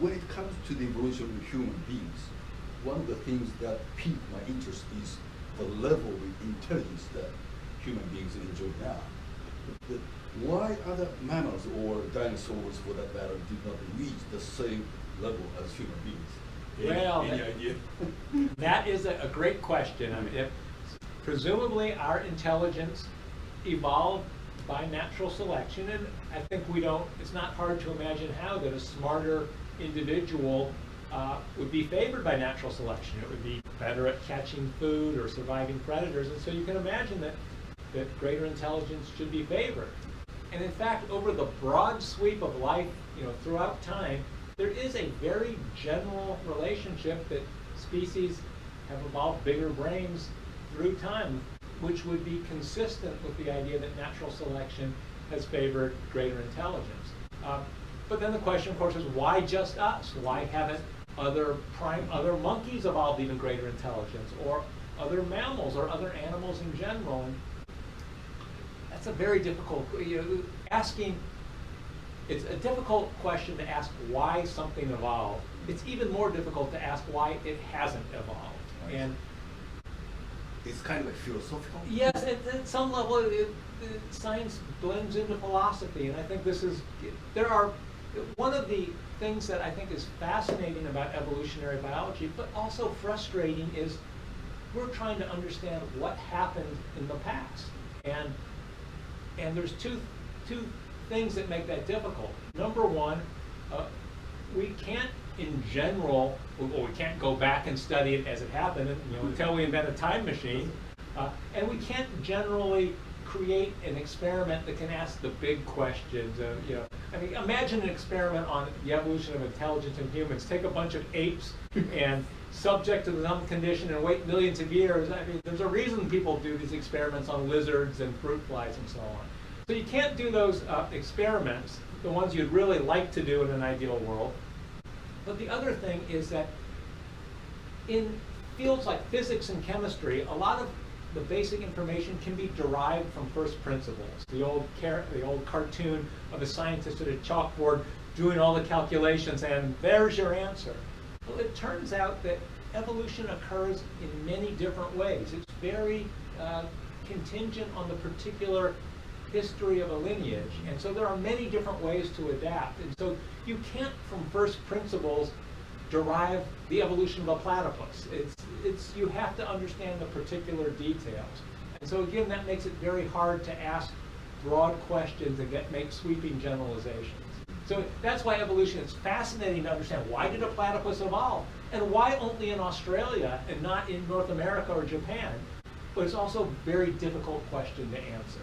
When it comes to the evolution of human beings, one of the things that piqued my interest is the level of intelligence that human beings enjoy now. Why other mammals or dinosaurs, for that matter, did not reach the same level as human beings? Any idea? That is a great question. I mean, presumably our intelligence evolved by natural selection, and I think it's not hard to imagine how that a smarter individual would be favored by natural selection. It would be better at catching food or surviving predators, and so you can imagine that greater intelligence should be favored. And in fact, over the broad sweep of life, throughout time, there is a very general relationship that species have evolved bigger brains through time, which would be consistent with the idea that natural selection has favored greater intelligence. But then the question, of course, is why just us? Why haven't other monkeys evolved even greater intelligence, or other mammals, or other animals in general? And that's a very difficult asking. It's a difficult question to ask why something evolved. It's even more difficult to ask why it hasn't evolved. Right. And it's kind of like philosophical. Yes, at some level, science blends into philosophy, and I think one of the things that I think is fascinating about evolutionary biology, but also frustrating, is we're trying to understand what happened in the past, and there's two things that make that difficult. Number one, we can't, in general, we can't go back and study it as it happened, until we invent a time machine, and we can't generally create an experiment that can ask the big questions. I mean, imagine an experiment on the evolution of intelligence in humans. Take a bunch of apes and subject to some condition and wait millions of years. I mean, there's a reason people do these experiments on lizards and fruit flies and so on. So you can't do those experiments, the ones you'd really like to do in an ideal world. But the other thing is that in fields like physics and chemistry, a lot of the basic information can be derived from first principles. The old cartoon of a scientist at a chalkboard doing all the calculations, and there's your answer. Well, it turns out that evolution occurs in many different ways. It's very contingent on the particular history of a lineage, and so there are many different ways to adapt. And so you can't, from first principles, derive the evolution of a platypus. You have to understand the particular details. And so again, that makes it very hard to ask broad questions and make sweeping generalizations. So that's why evolution is fascinating to understand. Why did a platypus evolve? And why only in Australia and not in North America or Japan? But it's also a very difficult question to answer.